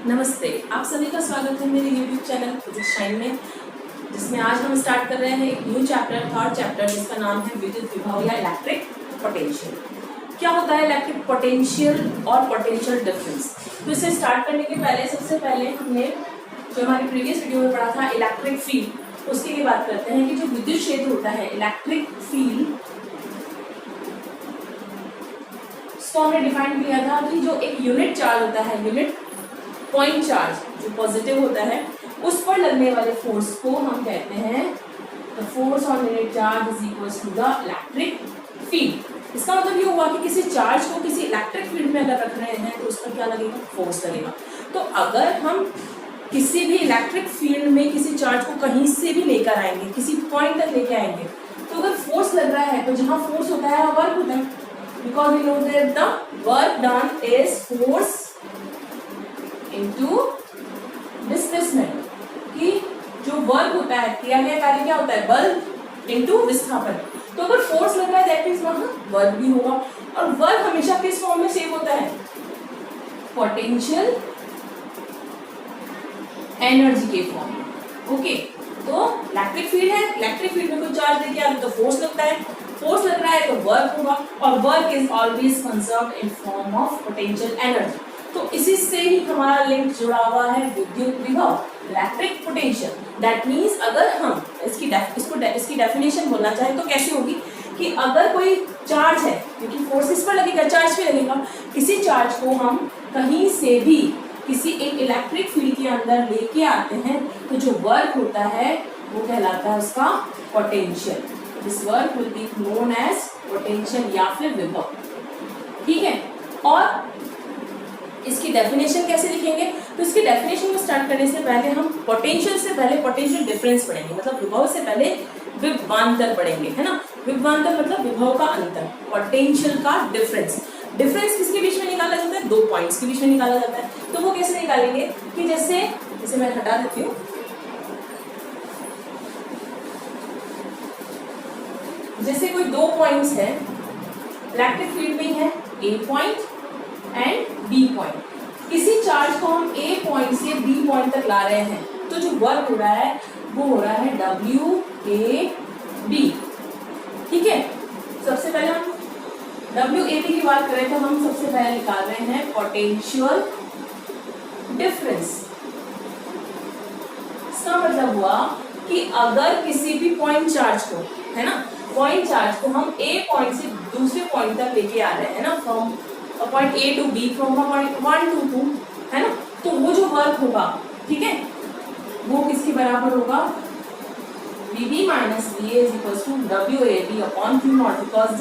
नमस्ते, आप सभी का स्वागत है मेरे YouTube चैनल फिजिक्स शाइन में, जिसमें आज हम स्टार्ट कर रहे हैं एक न्यू चैप्टर, थर्ड चैप्टर, जिसका नाम है विद्युत विभव या इलेक्ट्रिक पोटेंशियल। क्या होता है इलेक्ट्रिक पोटेंशियल और पोटेंशियल डिफरेंस? तो इसे स्टार्ट करने के पहले सबसे पहले हमने जो हमारे प्रीवियस वीडियो में पढ़ा था इलेक्ट्रिक फील्ड, उसके लिए बात करते हैं कि जो विद्युत क्षेत्र होता है इलेक्ट्रिक फील्ड, उसको हमने डिफाइन किया था कि जो एक यूनिट चार्ज होता है, यूनिट पॉइंट चार्ज जो पॉजिटिव होता है, उस पर लगने वाले फोर्स को हम कहते हैं the force on unit charge is equals to the electric field. इसका मतलब ये हुआ कि किसी चार्ज को किसी इलेक्ट्रिक फील्ड में अगर रख रहे हैं तो उस पर क्या लगेगा? फोर्स लगेगा। तो अगर हम किसी भी इलेक्ट्रिक फील्ड में किसी चार्ज को कहीं से भी लेकर आएंगे, किसी पॉइंट तक लेके आएंगे, तो अगर फोर्स लग रहा है तो जहाँ फोर्स होता है वर्क होता है, because we know that the work done is force into displacement, कि जो वर्क होता है, किया गया कार्य क्या होता है? बल इनटू विस्थापन। तो अगर फोर्स लग रहा है दैट मींस वहां वर्क भी होगा, और वर्क हमेशा किस फॉर्म में सेव होता है? पोटेंशियल एनर्जी के फॉर्म में। ओके, तो इलेक्ट्रिक फील्ड है, इलेक्ट्रिक फील्ड में कोई चार्ज लेके आ रहा है तो फोर्स लगता है, फोर्स लग रहा है तो वर्क होगा, और work is always conserved in form of potential energy. तो इसी से ही हमारा लिंक जुड़ा हुआ है विद्युत विभव, इलेक्ट्रिक पोटेंशियल। दैट मीन्स अगर हम इसकी डेफिनेशन बोलना चाहें तो कैसे होगी कि अगर कोई चार्ज है, क्योंकि फोर्स इस पर लगेगा, चार्ज पे लगेगा, किसी चार्ज को हम कहीं से भी किसी एक इलेक्ट्रिक फील्ड के अंदर लेके आते हैं तो जो वर्क होता है वो कहलाता है उसका potential. This work will be known as potential या फिर विभव। ठीक है, और इसकी डेफिनेशन कैसे लिखेंगे? तो इसकी डेफिनेशन को स्टार्ट करने से पहले हम पोटेंशियल से पहले पोटेंशियल डिफरेंस पढ़ेंगे, मतलब विभव से पहले विभवांतर पढ़ेंगे, है ना। विभवांतर मतलब विभव का अंतर, पोटेंशियल का डिफरेंस। डिफरेंस किसके बीच में निकाला जाता है? दो पॉइंट्स के बीच में निकाला जाता है। तो वो कैसे निकालेंगे कि जैसे मैं हटा देती हूँ, जैसे कोई दो पॉइंट्स है इलेक्ट्रिक फील्ड में है, ए पॉइंट एंड बी पॉइंट। किसी चार्ज को हम ए पॉइंट से बी पॉइंट तक ला रहे हैं तो जो वर्क हो रहा है वो हो रहा है डब्ल्यू ए बी। ठीक है, सबसे पहले हम डब्ल्यू ए बी की बात करें तो हम सबसे पहले निकाल रहे हैं पोटेंशियल डिफरेंस। इसका मतलब हुआ कि अगर किसी भी पॉइंट चार्ज को, है ना, पॉइंट चार्ज को हम ए पॉइंट से दूसरे पॉइंट तक लेके आ रहे हैं ना, from point A to B, from point 1 to 2, है ना, तो वो जो वर्क होगा, ठीक है, वो किसके बराबर होगा? Vb minus Va is equals to WAB upon Q naught. Because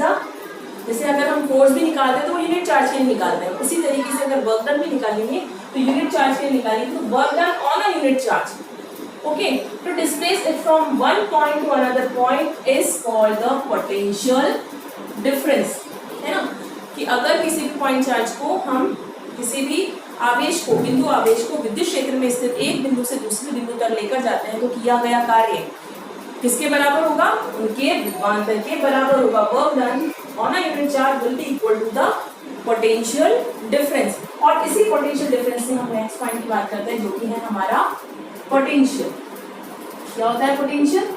जैसे अगर हम फोर्स भी निकालते हैं तो वो यूनिट चार्ज के लिए निकालते हैं, उसी तरीके से अगर वर्क डन भी निकालेंगे तो यूनिट चार्ज के लिए निकालेंगे, तो work done on a unit charge. Okay, to displace it from one point to another point is called the potential difference, है ना, कि अगर किसी भी पॉइंट चार्ज को हम किसी भी आवेश को, बिंदु आवेश को विद्युत क्षेत्र में स्थित एक बिंदु से दूसरे बिंदु तक लेकर जाते हैं तो किया गया कार्य किसके बराबर होगा? उनके विभवांतर के बराबर होगा। Work done on a unit charge will be equal to the potential difference. और इसी पोटेंशियल डिफरेंस से हम नेक्स्ट पॉइंट की बात करते हैं जो कि है हमारा पोटेंशियल। क्या होता है पोटेंशियल?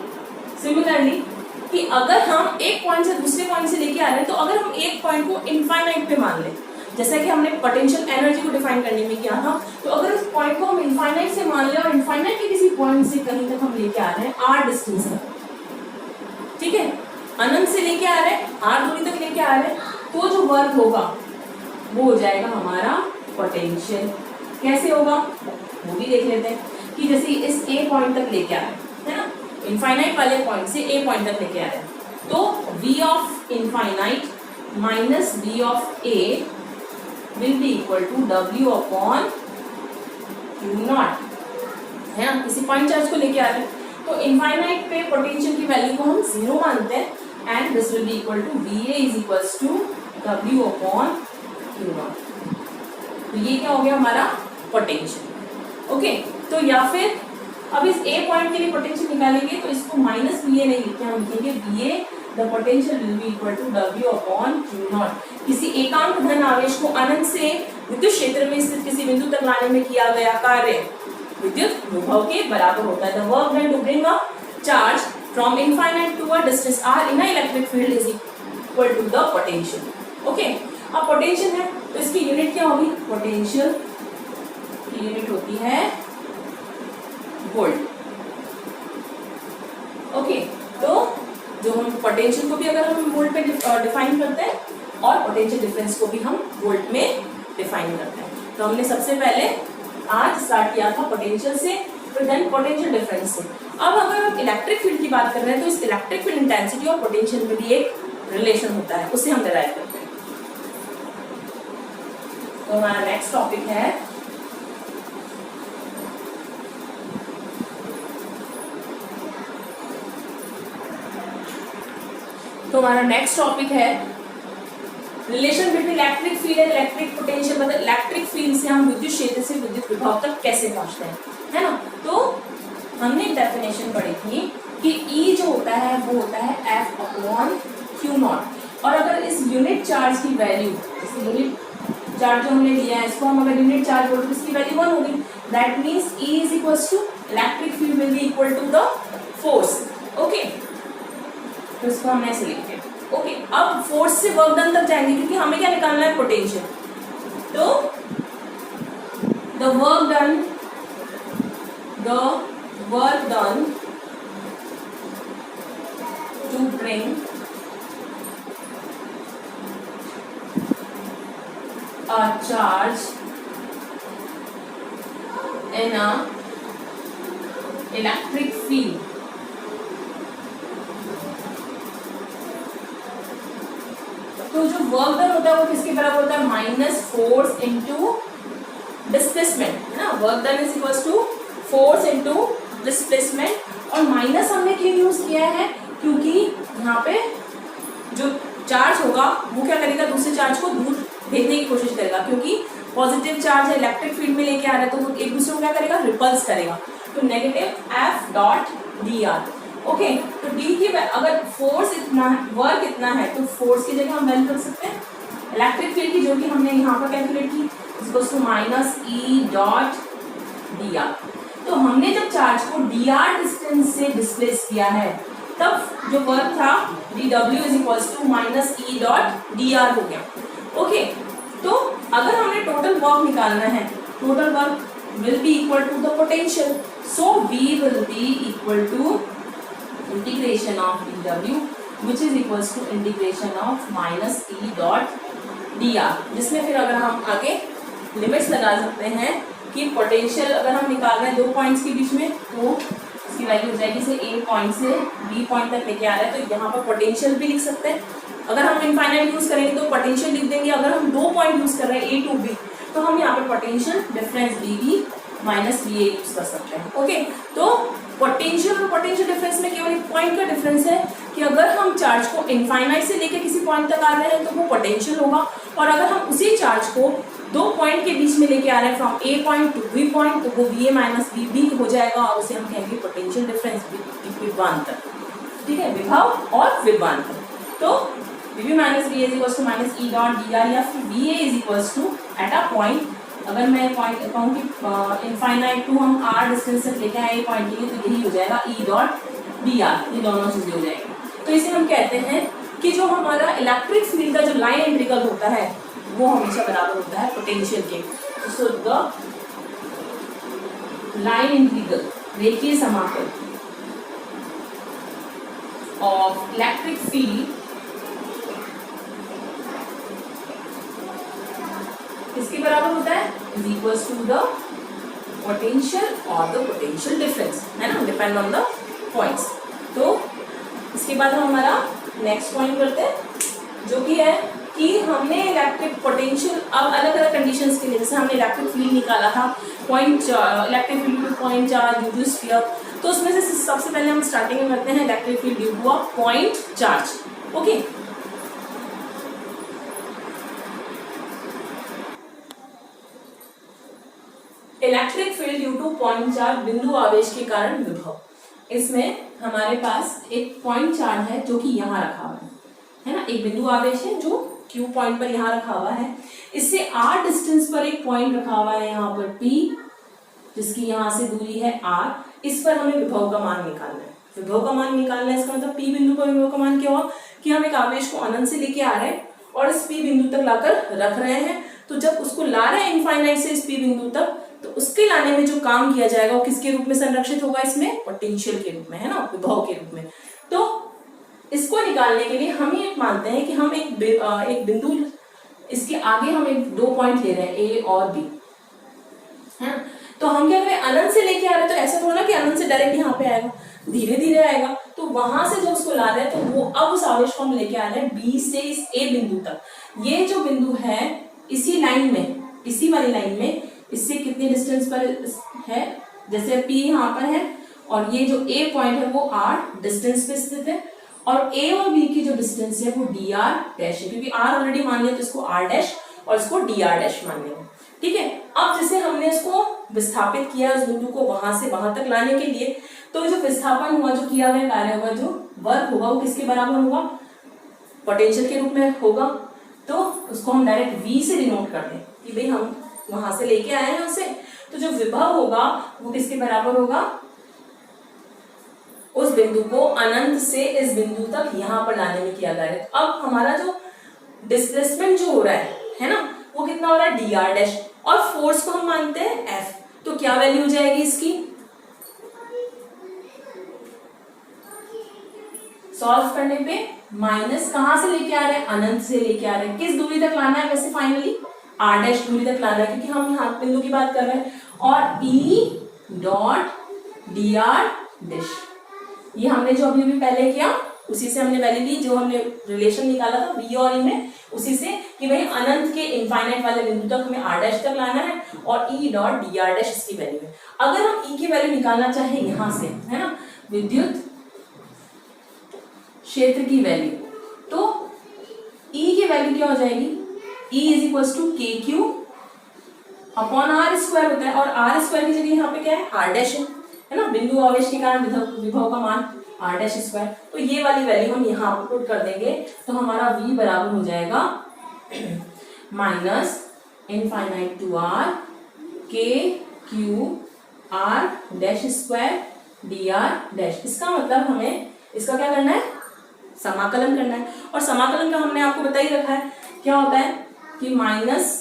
सिमिलरली कि अगर हम एक पॉइंट से दूसरे पॉइंट से लेके आ रहे हैं तो अगर हम एक पॉइंट को इनफाइनाइट पे मान लें, जैसा कि हमने पोटेंशियल एनर्जी को डिफाइन करने में किया था, तो अगर उस पॉइंट को हम इनफाइनाइट से मान लें और इनफाइनाइट के किसी पॉइंट से कहीं तक हम लेके आ रहे हैं आर डिस्टेंस तक, ठीक है, अनंत से लेके आ रहे हैं, आर दूरी तक लेके आ रहे हैं, तो जो वर्क होगा वो हो जाएगा हमारा पोटेंशियल। कैसे होगा वो भी देख लेते हैं कि जैसे इस ए पॉइंट तक लेके आ रहे हैं, है ना, इनफाइनाइट वाले पॉइंट से ए पॉइंट तक लेके आ रहे हैं, तो v of infinite minus v of a will be equal to w upon q naught, है ना। किसी पॉइंट चार्ज को लेके आ रहे हैं तो इनफाइनाइट पे पोटेंशियल की वैल्यू को हम 0 मानते हैं and this will be equal to va is equals to w upon q naught. तो ये क्या हो गया हमारा पोटेंशियल। ओके, तो या फिर अब इस ए पॉइंट के लिए पोटेंशियल निकालेंगे तो इसको माइनस वी ए नहीं लिखते, हम लिखेंगे V A the potential will be equal to W upon Q naught. किसी एकांक धन आवेश को अनंत से विद्युत क्षेत्र में स्थित किसी बिंदु तक लाने में किया गया कार्य विद्युत विभव के बराबर होता है। The work done to bring a charge from infinite to a distance r in a electric field is equal to the potential. Okay, अब पोटेंशियल है तो इसकी यूनिट क्या होगी? पोटेंशियल की यूनिट होती है वोल्ट। ओके, तो जो हम पोटेंशियल को भी अगर हम वोल्ट में डिफाइन करते हैं और पोटेंशियल डिफरेंस को भी हम वोल्ट में डिफाइन करते हैं। तो हमने सबसे पहले आज स्टार्ट किया था पोटेंशियल से, फिर देन पोटेंशियल डिफरेंस से। अब अगर हम इलेक्ट्रिक फील्ड की बात कर रहे हैं तो इस इलेक्ट्रिक फील्ड इंटेंसिटी और पोटेंशियल में भी एक रिलेशन होता है, उससे हम डिराइव करते हैं। तो हमारा नेक्स्ट टॉपिक है relation between electric field and electric potential. मतलब इलेक्ट्रिक फील्ड से हम विद्युत क्षेत्र से विद्युत विभव तक कैसे पहुंचते हैं, है ना। तो हमने डेफिनेशन पढ़ी थी कि E जो होता है वो होता है F/Q0, और अगर इस यूनिट चार्ज की वैल्यू, जैसे यूनिट चार्ज जो हमने लिया है इसको हम अगर यूनिट चार्ज बोलते तो इसकी वैल्यू 1 होगी। That means E is equal to electric field will be equal to the force. Okay, तो इसको हमने ऐसे लिखे। ओके, अब फोर्स से वर्क डन तक जाएंगे क्योंकि हमें क्या निकालना है? पोटेंशियल। तो the work done to bring a charge in a electric field तो जो वर्क डन होता है वो किसके बराबर होता है? माइनस फोर्स इंटू डिस्प्लेसमेंट, है ना। Work done is equal to force into displacement, और माइनस हमने क्यों यूज किया है? क्योंकि यहाँ पे जो चार्ज होगा वो क्या करेगा? दूसरे चार्ज को दूर भेजने की कोशिश करेगा, क्योंकि पॉजिटिव चार्ज है इलेक्ट्रिक फील्ड में लेके आ रहा है तो वो एक दूसरे को क्या करेगा? रिपल्स करेगा। तो नेगेटिव F.dr। ओके, तो डी की अगर फोर्स इतना है, वर्क इतना है, तो फोर्स की जगह हम वैल्यू रख सकते हैं इलेक्ट्रिक फील्ड की, जो कि हमने यहाँ पर कैलकुलेट की, इक्वल्स टू माइनस E.dr। तो हमने जब चार्ज को dr डिस्टेंस से डिस्प्लेस किया है तब जो वर्क था dw is equals to minus E.dr हो गया। ओके, तो अगर हमने टोटल वर्क निकालना है, total work will be equal to the potential, so V will be equal to integration of dw which is equals to integration of minus E.dr, जिसमें फिर अगर हम आगे लिमिट्स लगा सकते हैं कि पोटेंशियल अगर हम निकाल रहे हैं दो पॉइंट्स के बीच में तो इसकी वैल्यू हो जाएगी से A पॉइंट से B पॉइंट तक लेके आ रहा है, तो यहाँ पर पोटेंशियल भी लिख सकते हैं। अगर हम इनफाइनाइट यूज करेंगे तो पोटेंशियल लिख देंगे। अगर हम दो पॉइंट यूज कर रहे हैं A टू B तो हम यहाँ पर potential difference dV minus VA use कर सकते हैं। ओके, तो पोटेंशियल और पोटेंशियल डिफरेंस में केवल एक पॉइंट का डिफरेंस है कि अगर हम चार्ज को इनफाइनाइट से लेकर किसी पॉइंट तक आ रहे हैं तो वो पोटेंशियल होगा, और अगर हम उसी चार्ज को दो पॉइंट के बीच में लेके आ रहे हैं from A point two B point तो वो VA माइनस VB हो जाएगा, और उसे हम कहेंगे पोटेंशियल डिफरेंस विभवांतर। ठीक है, विभव और विभवांतर। तो VB minus VA is equals to minus E.dr या फिर VA is equals to at a point, अगर मैं पॉइंट कहूँ कि इनफाइनाइट टू हम r डिस्टेंस तक लेके आए पॉइंट के लिए तो यही हो जाएगा E.dr, ये दोनों चीजें हो जाएंगी। तो इसे हम कहते हैं कि जो हमारा इलेक्ट्रिक फील्ड का जो लाइन इंटीग्रल होता है वो हमेशा बराबर होता है पोटेंशियल के। सो द लाइन इंटीग्रल, रेखीय समाकल ऑफ इलेक्ट्रिक फील्ड किसके बराबर होता है? Is equals to the potential और द पोटेंशियल डिफरेंस, है ना, डिपेंड ऑन द पॉइंट्स। तो इसके बाद हम हमारा नेक्स्ट पॉइंट करते हैं जो कि है कि हमने इलेक्ट्रिक पोटेंशियल अब अलग अलग कंडीशंस के लिए, जैसे हमने इलेक्ट्रिक फील्ड निकाला था point electric field to point charge due to sphere, तो उसमें से सबसे पहले हम स्टार्टिंग में करते हैं electric field due to a point charge. Okay, electric field due to point charge, बिंदु आवेश के कारण विभव। इसमें हमारे पास एक पॉइंट चार्ज है जो कि यहाँ रखा हुआ है ना, एक बिंदु आवेश है जो Q पॉइंट पर यहाँ रखा हुआ है, इससे R डिस्टेंस पर एक पॉइंट रखा हुआ है यहाँ पर P, जिसकी यहाँ से दूरी है R। इस पर हमें विभव का मान निकालना है। विभव का मान निकालना है, इसका मतलब P बिंदु पर विभव का मान क्या हुआ कि हम एक आवेश को अनंत से लेके आ रहे हैं और इस P बिंदु तक लाकर रख रहे हैं। तो जब उसको ला रहे हैं इनफाइनाइट से इस P बिंदु तक, तो उसके लाने में जो काम किया जाएगा वो किसके रूप में संरक्षित होगा, इसमें पोटेंशियल के रूप में, है ना, विभव के रूप में। तो इसको निकालने के लिए हम ये मानते हैं कि हम एक बिंदु, इसके आगे हम एक 2 पॉइंट ले रहे हैं A और B, है ना। तो हम क्या करें, अनंत से लेके आ रहे हैं, तो ऐसा थोड़ा ना कि अनंत से डायरेक्ट यहाँ पे आएगा, धीरे धीरे आएगा। तो वहां से जब उसको ला रहे हैं, तो वो अब उस आवेश को हम लेके आ रहे हैं B से इस A बिंदु तक। ये जो बिंदु है इसी लाइन में, इसी वाली लाइन में, इससे कितने डिस्टेंस पर है, जैसे P यहाँ पर है और ये जो A पॉइंट है वो R डिस्टेंस पे स्थित है, और A और B की जो डिस्टेंस है वो dr डैश है, क्योंकि R ऑलरेडी मान लिया तो इसको R डैश और इसको dr डैश मान लेंगे। ठीक है, अब जैसे हमने इसको विस्थापित किया उस बिंदु को वहां से वहां तक लाने के लिए, तो जो विस्थापन हुआ, जो किया गया कार्य होगा, जो वर्क होगा, वो किसके बराबर होगा, पोटेंशियल के रूप में होगा। तो उसको हम डायरेक्ट V से डिनोट कर दें कि भाई हम वहां से लेके आए हैं उसे, तो जो विभव होगा वो किसके बराबर होगा, उस बिंदु को अनंत से इस बिंदु तक यहाँ पर लाने में किया गया है। अब हमारा जो डिस्प्लेसमेंट जो हो रहा है ना, वो कितना हो रहा है, dr डैश, और फोर्स को हम मानते हैं F। तो क्या वैल्यू हो जाएगी इसकी, सॉल्व करने पे माइनस कहां से लेके आ रहे हैं, अनंत से लेके आ रहे हैं। किस दूरी तक लाना है, वैसे फाइनली R डैश दूरी तक लाना है, क्योंकि हम यहाँ बिंदु की बात कर रहे हैं। और E डॉट dr डैश, ये हमने जो अभी पहले किया उसी से हमने वैल्यू ली, जो हमने रिलेशन निकाला था V और E में, उसी से कि भाई अनंत के इनफाइनाइट वाले बिंदु तक हमें R डैश तक लाना है और E डॉट dr डैश इसकी वैल्यू है। अगर हम E की वैल्यू निकालना चाहे यहाँ से, है ना, विद्युत क्षेत्र की वैल्यू, तो E की वैल्यू क्या हो जाएगी, E is equal to KQ upon R square होता है, और R स्क्वायर की जगह यहाँ पे क्या है, R डैश है ना, बिंदु आवेश के कारण विभव का मान R डैश स्क्वायर। तो ये वाली वैल्यू हम यहाँ पर पुट कर देंगे, तो हमारा V बराबर हो जाएगा minus infinite to R KQ R dash square dr dash. इसका मतलब हमें इसका क्या करना है, समाकलन करना है, और समाकलन का हमने आपको बता ही रखा है क्या होता है कि माइनस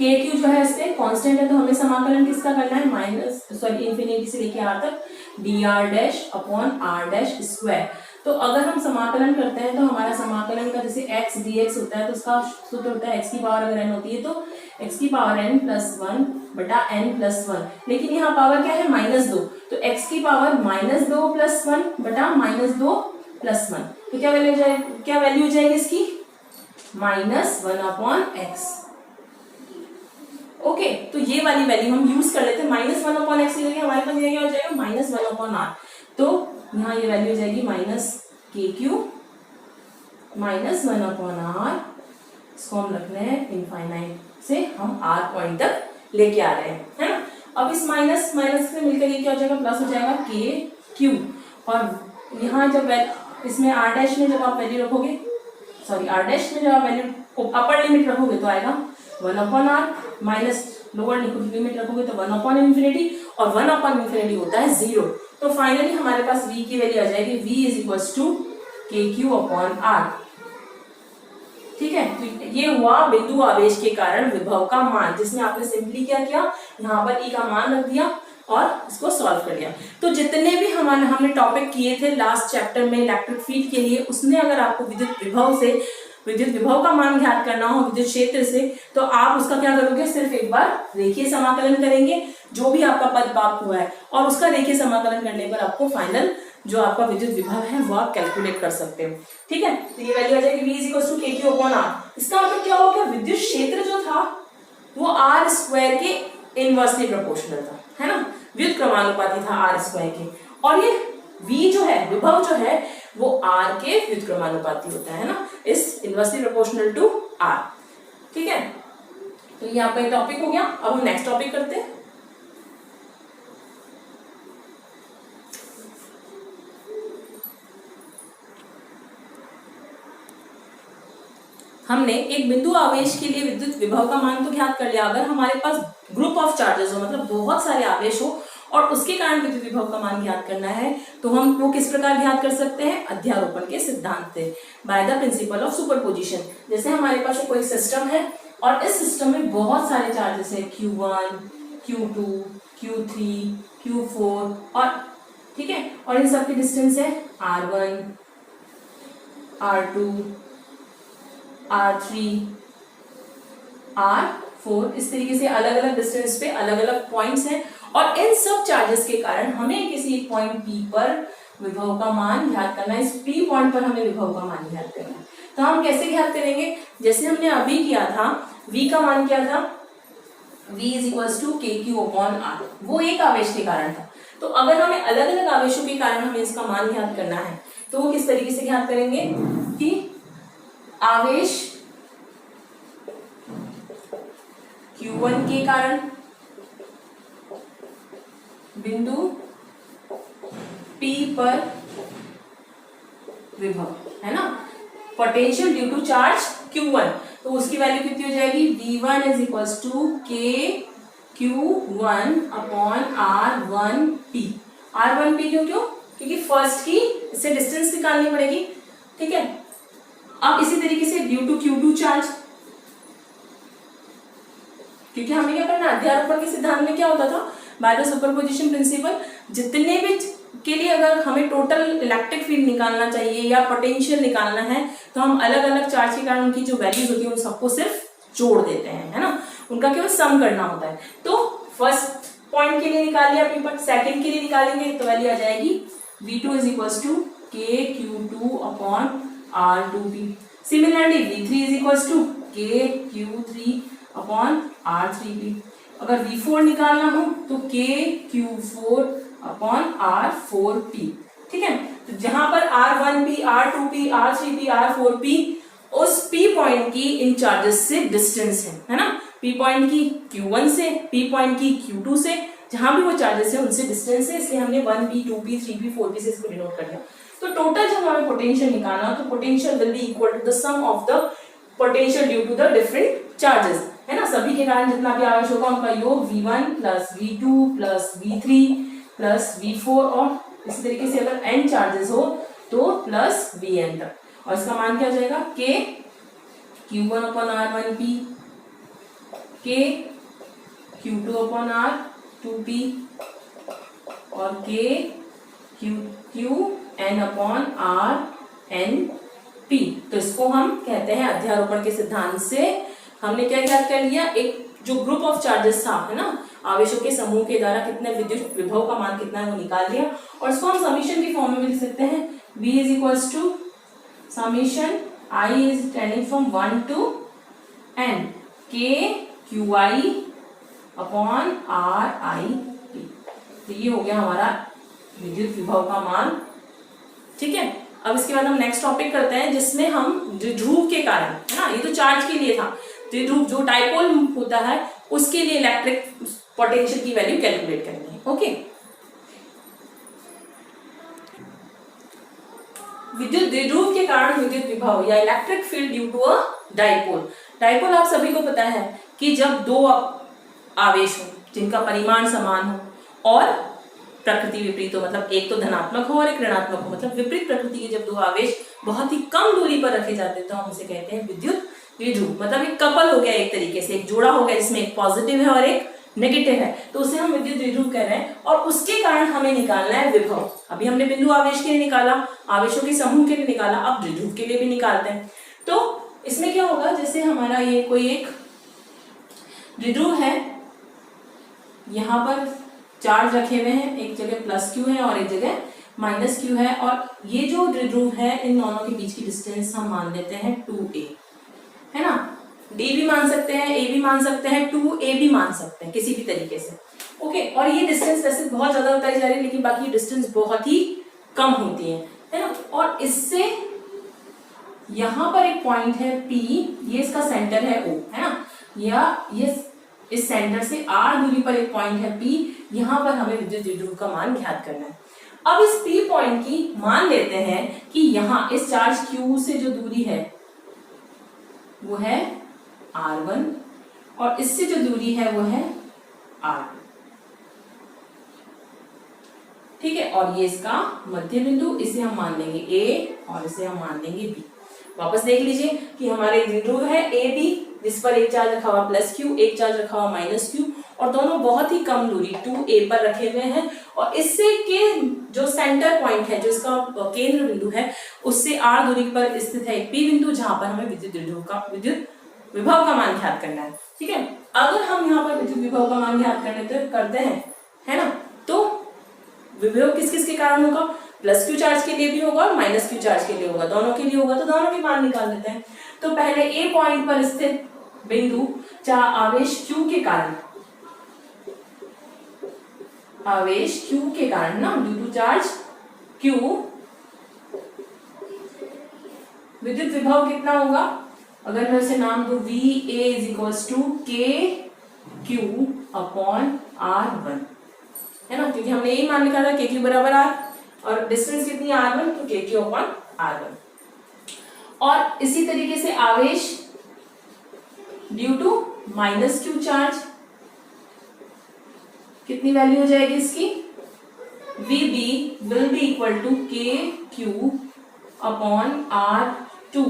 KQ जो है इससे कांस्टेंट है, तो हमें समाकलन किसका करना है, माइनस इन्फिनिटी से लेके R तक dr dash upon R dash square. तो अगर हम समाकलन करते हैं तो हमारा समाकलन का जैसे x dx होता है, तो उसका सूत्र होता है x की पावर अगर n होती है तो x की पावर n प्लस 1 बटा n प्लस 1, लेकिन यहाँ पावर क्या है, -2, तो x की पावर -2 प्लस 1 बटा -2 प्लस 1, तो क्या वैल्यू हो जाएगी इसकी, -1 अपॉन x। ओके, तो ये वाली वैल्यू हम यूज कर लेते हैं, -1 अपॉन x की जगह हमारे पास ये क्या हो जाएगा, -1 अपॉन r। तो यहाँ ये वैल्यू हो जाएगी -KQ -1 अपॉन r, इसको हम रख रहे हैं इनफाइनाइट से हम r पॉइंट तक लेके आ रहे हैं, है ना। अब इस माइनस से मिलकर ये क्या हो जाएगा, प्लस हो जाएगा KQ, और यहाँ जब इसमें r डैश में जब आप वैल्यू रखोगे, सॉरी r डैश में जब आप वैल्यू अपर लिमिट रखोगे तो आएगा 1 upon r, minus lower limit रखोगे तो 1 अपॉन इन्फिनिटी, और 1 अपॉन इन्फिनिटी होता है 0। तो फाइनली हमारे पास V की वैल्यू आ जाएगी, V is equal to KQ upon R। ठीक है, तो ये हुआ बिंदु आवेश के कारण विभव का मान, जिसमें आपने सिंपली क्या किया, यहाँ पर E का मान रख दिया और इसको सॉल्व कर लिया। तो जितने भी हमने टॉपिक किए थे लास्ट चैप्टर में इलेक्ट्रिक फील्ड के लिए, उसमें अगर आपको विद्युत विभव का मान ज्ञात करना हो विद्युत क्षेत्र से, तो आप उसका क्या करोगे, सिर्फ एक बार रेखीय समाकलन करेंगे जो भी आपका पद प्राप्त हुआ है, और उसका रेखीय समाकलन करने पर आपको फाइनल जो आपका विद्युत विभव है वो आप कैलकुलेट कर सकते हो। ठीक है, तो ये वैल्यू आ जाएगी V is equal to KQ upon R। इसका मतलब क्या हो गया, विद्युत क्षेत्र जो था वो R स्क्वायर के इनवर्सली प्रोपोर्शनल था, है ना, व्युत्क्रमानुपाती था R स्क्वायर के, और ये V जो है, विभव जो है वो R के व्युत्क्रमानुपाती होता है ना, इस इनवर्सली प्रोपोर्शनल टू R। ठीक है, तो ये आपका टॉपिक हो गया। अब हम नेक्स्ट टॉपिक करते हैं। हमने एक बिंदु आवेश के लिए विद्युत विभव का मान तो ज्ञात कर लिया। अगर हमारे पास ग्रुप ऑफ चार्जेस हो, मतलब बहुत सारे आवेश हो और उसके कारण विद्युत विभव का मान ज्ञात करना है, तो हम वो किस प्रकार ज्ञात कर सकते हैं? अध्यारोपण के सिद्धांत से, by the principle of superposition. जैसे हमारे पास कोई सिस्टम है और इस सिस्टम में बहुत सारे चार्जेस है, Q1, Q2, Q3, Q4 और ठीक है, और इन सबकी डिस्टेंस है R1, R2, R3, R4, इस तरीके से अलग अलग डिस्टेंस पे अलग अलग पॉइंट्स हैं और इन सब चार्जेस के कारण हमें किसी एक पॉइंट P पर विभव का मान ज्ञात करना है। इस P पॉइंट पर हमें विभव का मान ज्ञात करना है। तो हम कैसे ज्ञात करेंगे? जैसे हमने अभी किया था, V का मान क्या था? V is equals to KQ/R, वो एक आवेश के कारण था। तो अगर हमें अलग अलग आवेशों के कारण हमें इसका मान ज्ञात करना है, तो वो किस तरीके से ज्ञात करेंगे कि आवेश Q1 के कारण बिंदु P पर विभव है ना, potential due to charge Q1, तो उसकी वैल्यू कितनी हो जाएगी? V1 is equals to KQ1/R1P। R1P क्यों? क्योंकि फर्स्ट की इससे डिस्टेंस निकालनी पड़ेगी, ठीक है। अब इसी तरीके से ड्यू टू Q2 चार्ज, क्योंकि हमें क्या करना, अध्यारोपण के सिद्धांत में क्या होता था, बाय द सुपरपोजिशन प्रिंसिपल, जितने भी के लिए अगर हमें टोटल इलेक्ट्रिक फील्ड निकालना चाहिए या पोटेंशियल निकालना है, तो हम अलग अलग चार्ज के कारण उनकी जो वैल्यूज होती है उन सबको सिर्फ जोड़ देते हैं, है ना, उनका केवल सम करना होता है। तो फर्स्ट पॉइंट के लिए निकाल लिया P पर, सेकंड के लिए निकालेंगे तो वैल्यू आ जाएगी V2 is equals to KQ2/R2P। Similarly V3 is equals to KQ3/R3P। अगर V4 निकालना हो तो KQ4/R4P, ठीक है। तो जहां पर R1P, R2P, R3P, R4P उस P पॉइंट की इन चार्जेस से डिस्टेंस है ना, P पॉइंट की Q1 से, P पॉइंट की Q2 से, जहां भी वो चार्जेस है उनसे डिस्टेंस है, इसलिए हमने 1P, 2P, 3P, 4P से इसको डिनोट कर दिया। तो टोटल जब हमें पोटेंशियल निकालना, तो potential will be equal to the sum of the potential due to the different charges, है ना, सभी के कारण जितना भी आवेश होगा उनका योग V1 plus V2 plus V3 plus V4 और इसी तरीके से अगर n चार्जेस हो तो प्लस Vn तक, और इसका मान क्या हो जाएगा? K Q1/R1P, K Q2/R2P और K Qn/RnP। तो इसको हम कहते हैं अध्यारोपण के सिद्धांत से हमने क्या ज्ञात कर लिया, एक जो ग्रुप ऑफ चार्जेस था, है ना, आवेशों के समूह के द्वारा कितने विद्युत विभव का मान कितना है वो निकाल लिया, और इसको हम समीशन की फॉर्म में भी लिख सकते हैं। B is equals to summation I is tending from 1 to n KQi/RIP। तो ये हो गया हमारा विद्युत विभव का मान, ठीक है। अब इसके बाद हम नेक्स्ट टॉपिक करते हैं, जिसमें हम द्विध्रुव के कारण, है ना, ये तो चार्ज के लिए था, द्विध्रुव जो डाइपोल होता है उसके लिए इलेक्ट्रिक पोटेंशियल की वैल्यू कैलकुलेट करेंगे। ओके, विद्युत द्विध्रुव के कारण विद्युत विभव या electric field due to a dipole. Dipole आप सभी को पता है कि जब दो आवेश हो जिनका परिमाण समान हो और प्रकृति विपरीत हो, मतलब एक तो धनात्मक हो और एक ऋणात्मक हो, मतलब विपरीत प्रकृति के जब दो आवेश बहुत ही कम दूरी पर रखे जाते हैं तो हम उसे कहते हैं विद्युत द्विध्रुव। मतलब एक कपल हो गया, एक तरीके से एक जोड़ा हो गया जिसमें एक पॉजिटिव है और एक नेगेटिव है, तो उसे हम विद्युत द्विध्रुव कह रहे हैं। और उसके कारण हमें निकालना है विभव। अभी हमने बिंदु आवेश के लिए निकाला, आवेशों के समूह के लिए निकाला, अब द्विध्रुव के लिए भी निकालते हैं। तो इसमें क्या होगा, जैसे हमारा ये कोई एक द्विध्रुव है, यहाँ पर चार्ज रखे हुए हैं, एक जगह प्लस क्यू है और एक जगह माइनस क्यू है, और ये जो द्विध्रुव है इन दोनों के बीच की डिस्टेंस हम मान लेते हैं 2a, है ना। d भी मान सकते हैं, a भी मान सकते हैं, 2a भी मान सकते हैं किसी भी तरीके से। ओके, और ये डिस्टेंस वैसे बहुत ज्यादा बताई जा रही है, लेकिन बाकी डिस्टेंस बहुत ही कम होती है ना। और इससे यहाँ पर एक पॉइंट है P, ये इसका सेंटर है O, है ना, या ये इस सेंटर से r दूरी पर एक पॉइंट है P, यहाँ पर हमें विद्युत द्विध्रुव का मान ज्ञात करना है। अब इस P पॉइंट की मान लेते हैं कि यहाँ इस चार्ज Q से जो दूरी है वो है R1 और इससे जो दूरी है वो है R2। ठीक है, और ये इसका मध्य बिंदु, इसे हम मान लेंगे A और इसे हम मान लेंगे B। वापस देख लीजिए कि हमारे बिंदु है A B, जिस पर एक चार्ज रखा हुआ प्लस Q, एक चार्ज रखा हुआ माइनस Q, और दोनों बहुत ही कम दूरी 2A पर रखे हुए हैं, और इससे के जो सेंटर पॉइंट है, जो इसका केंद्र बिंदु है, उससे R दूरी पर स्थित है एक P बिंदु, जहां पर हमें विद्युत विभव का मान ज्ञात करना है। ठीक है, अगर हम यहाँ पर विद्युत विभव का मान ज्ञात करते हैं, है ना, तो विभव किस किस के कारण होगा, प्लस Q चार्ज के लिए भी होगा और माइनस Q चार्ज के लिए होगा, दोनों के लिए होगा, तो दोनों के मान निकाल लेते हैं। तो पहले A पॉइंट पर स्थित बिंदु आवेश Q के कारण, आवेश Q के कारण ना, ड्यू टू चार्ज Q, विद्युत विभव कितना होगा, अगर मैं उसे नाम दूं VA is equals to KQ upon R1, है ना, क्योंकि हमने यही मान निकाला KQ बराबर R, और डिस्टेंस कितनी R1, तो KQ अपॉन R1। और इसी तरीके से आवेश due to minus Q charge, कितनी वैल्यू हो जाएगी इसकी, VB will be equal to KQ upon R2,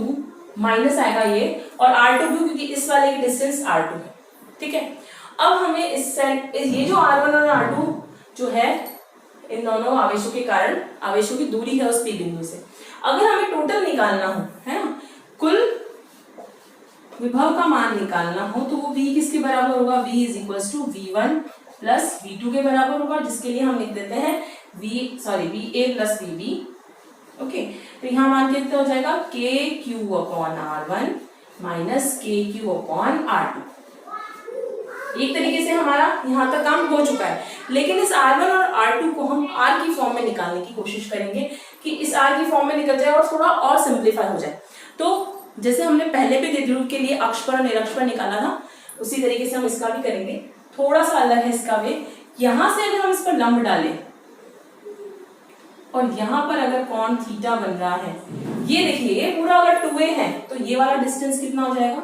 minus आएगा ये, और R2 भी, क्योंकि इस वाले की डिस्टेंस R2 है। ठीक है, अब हमें ये जो R1 और R2 जो है, इन दोनों आवेशों के कारण आवेशों की दूरी है उस P बिंदु से, अगर हमें टोटल निकालना हो, है ना, कुल विभव का मान निकालना हो, तो वो V किसके बराबर होगा, V is equals to V1 plus V2 के बराबर होगा, जिसके लिए हम लिख देते हैं VA प्लस VB। ओके, तो यहाँ मान कितना हो जाएगा, KQ upon R1 minus KQ upon R2। एक तरीके से हमारा यहाँ तक काम हो चुका है, लेकिन इस R1 और R2 को हम R की फॉर्म में निकालने की कोशिश करेंगे कि इस R की फॉर्म में निकल जाए और थोड़ा और सिंप्लीफाई हो जाए। तो जैसे हमने पहले भी द्विध्रुव के लिए अक्ष पर और निरक्ष पर निकाला था, उसी तरीके से हम इसका भी करेंगे। थोड़ा सा अलग है इसका वे, यहाँ से अगर हम इस पर लंब डालें और यहाँ पर अगर कोण थीटा बन रहा है, ये देखिए, ये पूरा अगर 2a है, तो ये वाला डिस्टेंस कितना हो जाएगा,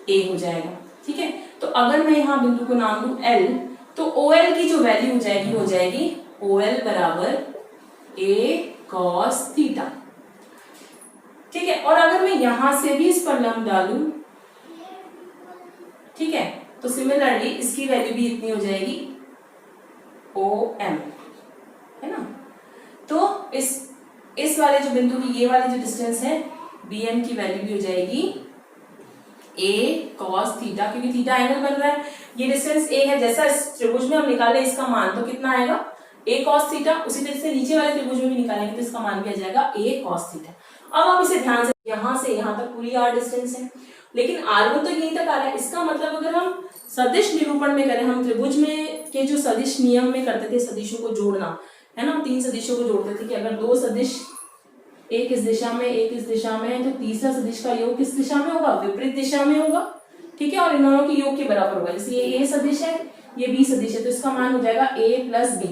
a हो जाएगा। ठीक है, तो अगर मैं यहाँ बिंदु को नाम दूं L, तो OL की जो वैल्यू हो जाएगी OL बराबर a cos थीटा। ठीक है, और अगर मैं यहां से भी इस पर लंब डालूं, ठीक है, तो सिमिलरली इसकी वैल्यू भी इतनी हो जाएगी OM, है ना। तो इस वाले जो बिंदु की ये वाली जो डिस्टेंस है BM की वैल्यू भी हो जाएगी a cos थीटा, क्योंकि थीटा एंगल बन रहा है, ये डिस्टेंस a है, जैसा इस त्रिभुज में हम निकाले इसका मान, तो कितना आएगा a cos थीटा, उसी तरह से नीचे वाले त्रिभुज में भी निकालेंगे तो इसका मान भी आ जाएगा a cos थीटा। अब आप इसे ध्यान से, यहाँ से यहाँ तक पूरी r डिस्टेंस है, लेकिन r1 तो यहीं तक आ रहा है। इसका मतलब अगर हम सदिश निरूपण में करें, हम त्रिभुज में के जो सदिश नियम में करते थे सदिशों को जोड़ना, है ना, 3 सदिशों को जोड़ते थे कि अगर 2 सदिश, एक इस दिशा में एक इस दिशा में है, तो तीसरा सदिश का योग किस दिशा में होगा, विपरीत दिशा में होगा। ठीक है, और इन दोनों के योग के बराबर होगा, जैसे ये a सदिश है, ये b सदिश है, तो इसका मान हो जाएगा a प्लस b।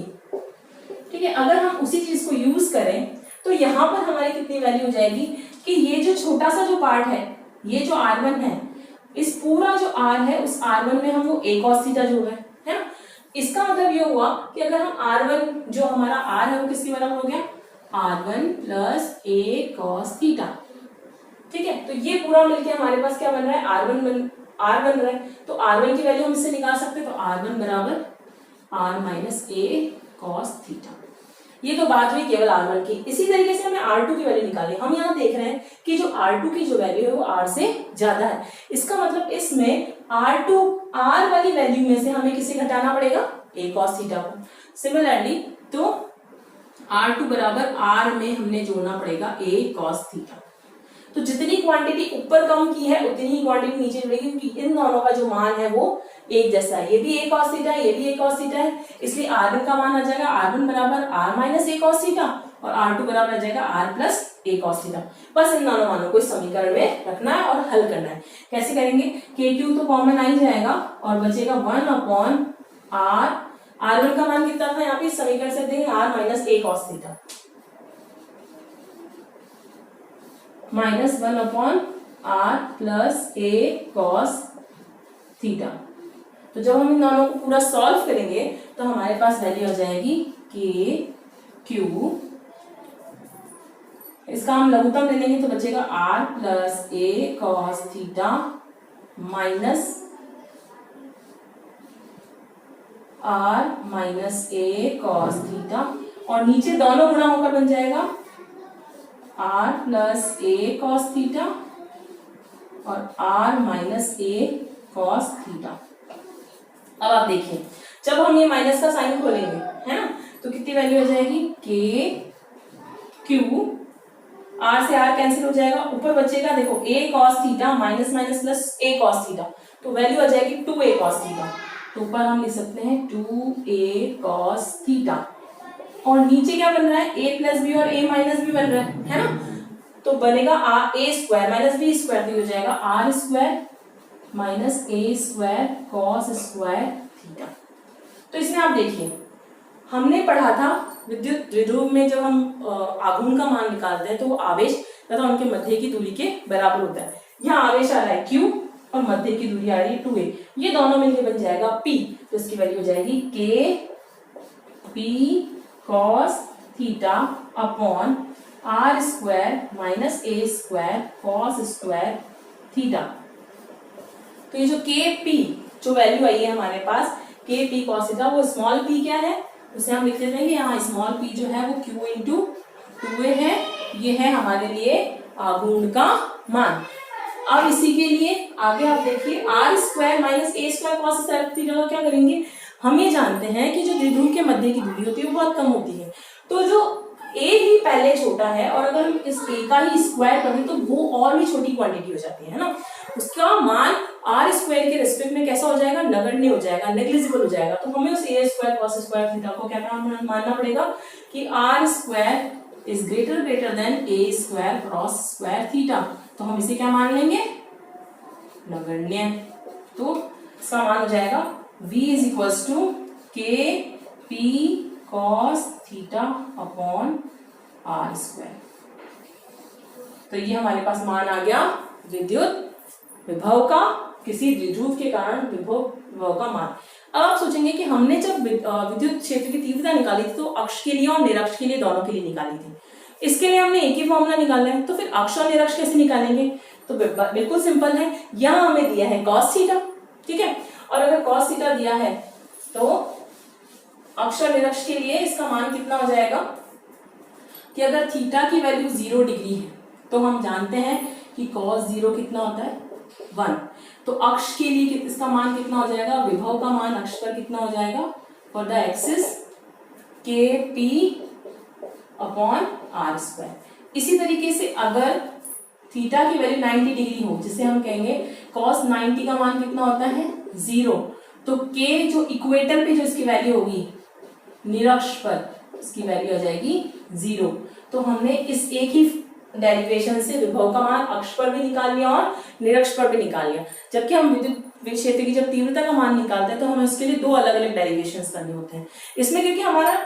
ठीक है, अगर हम उसी चीज को यूज करें तो यहाँ पर हमारी कितनी वैल्यू हो जाएगी कि ये जो छोटा सा जो पार्ट है, ये जो R1 है, इस पूरा जो R है उस R1 में हम वो a cos थीटा जोड़ रहे हैं, है ना। इसका मतलब ये हुआ कि अगर हम R1 जो हमारा R है वो किसके बराबर हो गया, R1 plus a cos theta. ठीक है, तो ये पूरा मिलके हमारे पास क्या बन रहा है, R बन रहा है, तो R1 की वैल्यू हम इससे निकाल सकते हैं, तो R1 बराबर R minus a cos theta. ये तो बात हुई केवल R1 की। इसी तरीके से हमें R2 की वैल्यू निकालनी है। हम यहाँ देख रहे हैं कि जो R2 की जो वैल्यू है वो R से ज्यादा है, इसका मतलब इसमें R वाली वैल्यू में से हमें किसे घटाना पड़ेगा, a cos थीटा को। सिमिलरली तो R2 बराबर R में हमने जोड़ना पड़ेगा a cos थीटा। तो जितनी क्वांटिटी ऊपर कम की है उतनी ही क्वांटिटी नीचे जुड़ेगी, क्योंकि इन दोनों का जो मान है वो एक जैसा है, ये भी a cos थीटा है, ये भी a cos थीटा है, इसलिए R1 का मान आ जाएगा R1 बराबर R minus a cos theta और R2 बराबर आ जाएगा R plus a cos theta. बस इन दोनों मानों को इस समीकरण में रखना है और हल करना है। कैसे करेंगे, KQ तो कॉमन आ ही जाएगा और बचेगा 1 अपॉन R। R1 का मान कितना था यहाँ पे, समीकरण से देंगे R minus a cos theta minus 1 upon r plus a cos theta. तो जब हम इन दोनों को पूरा सॉल्व करेंगे तो हमारे पास वैल्यू आ जाएगी k q, इसका हम लघुत्तम ले लेंगे तो बचेगा r plus a cos theta minus r minus a cos theta, और नीचे दोनों गुणा होकर बन जाएगा r plus a cos theta और r minus a cos theta. अब आप देखिए जब हम ये माइनस का साइन खोलेंगे है ना तो कितनी वैल्यू हो जाएगी k q, r से r कैंसिल हो जाएगा, ऊपर बचेगा देखो a cos theta minus minus plus a cos theta, तो वैल्यू आ जाएगी 2a cos थीटा। तो ऊपर हम लिख सकते हैं 2a cos थीटा, और नीचे क्या बन रहा है a प्लस बी और a माइनस बी बन रहा है ना, तो बनेगा a square minus b square, तो हो जाएगा r square minus a square cos square theta. तो इसमें आप देखिए हमने पढ़ा था विद्युत द्विध्रुव में जब हम आघूर्ण का मान निकालते हैं तो वो आवेश तथा उनके मध्य की दूरी के बराबर होता है। यहाँ आवेश आ रहा है q और मध्य की दूरी आ रही है 2a, ये दोनों मिलकर बन जाएगा p, तो इसकी वैल्यू हो जाएगी k p cos theta upon r square minus a square cos square theta. तो ये जो k p जो वैल्यू आई है हमारे पास k p cos थीटा, वो स्मॉल p क्या है उसे हम लिख देते हैं कि यहाँ स्मॉल p जो है वो q इंटू 2a है, ये है हमारे लिए आघूर्ण का मान। अब इसी के लिए आगे आप देखिए r square minus a square cos square theta का क्या करेंगे, हम ये जानते हैं कि जो द्विध्रुव के मध्य की दूरी होती है वो बहुत कम होती है, तो जो a ही पहले छोटा है और अगर हम इस a का ही स्क्वायर करें तो वो और भी छोटी क्वांटिटी हो जाती है ना, उसका मान r स्क्वायर के रेस्पेक्ट में कैसा हो जाएगा, नगण्य हो जाएगा, नेग्लिजिबल हो जाएगा। तो हमें उस a square cos square theta को क्या मानना पड़ेगा कि r square is greater than a square cross square theta, तो हम इसे क्या मान लेंगे, नगण्य। तो इसका मान हो जाएगा v is equals to k p cos theta upon r square. तो ये हमारे पास मान आ गया विद्युत विभव का, किसी द्विध्रुव के कारण विभव का मान। अब आप सोचेंगे कि हमने जब विद्युत क्षेत्र की तीव्रता निकाली थी तो अक्ष के लिए और निरक्ष के लिए दोनों के लिए निकाली थी, इसके लिए हमने एक ही फॉर्मूला निकाला है, तो फिर अक्ष और निरक्ष कैसे निकालेंगे, तो बिल्कुल सिंपल है। यहाँ हमें दिया है cos थीटा, ठीक है, और अगर cos थीटा दिया है तो अक्ष और निरक्ष के लिए इसका मान कितना हो जाएगा कि अगर थीटा की वैल्यू 0 डिग्री है तो हम जानते हैं कि cos 0 कितना होता है 1, तो अक्ष के लिए इसका मान कितना हो जाएगा, विभव का मान अक्ष पर कितना हो जाएगा, फॉर द एक्सिस के पी अपॉन आर स्क्वायर। इसी तरीके से अगर थीटा की वैल्यू 90 डिग्री हो, जिसे हम कहेंगे cos 90 का मान कितना होता है 0, तो k जो इक्वेटर पे जो इसकी वैल्यू होगी निरक्ष पर, इसकी वैल्यू आ जाएगी 0। तो हमने इस एक ही डेरिवेशन से विभव का मान अक्ष पर भी निकाल लिया और निरक्ष पर भी निकाल लिया। जबकि हम विद्युत क्षेत्र की जब तीव्रता का मान निकालते हैं तो हमें उसके लिए दो अलग अलग डेरिवेशंस करने होते हैं। इसमें क्योंकि हमारा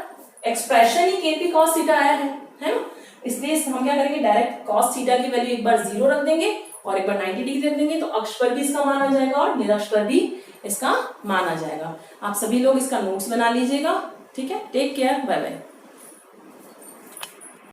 एक्सप्रेशन ही kp cos थीटा आया है ना, इसलिए हम क्या करेंगे, डायरेक्ट cos थीटा की वैल्यू एक बार 0 रख देंगे और एक बार 90 डिग्री रख देंगे, तो अक्ष पर भी इसका मान आ जाएगा और निरक्ष पर भी इसका मान आ जाएगा। आप सभी लोग इसका नोट्स बना लीजिएगा, ठीक है। Take care, bye bye.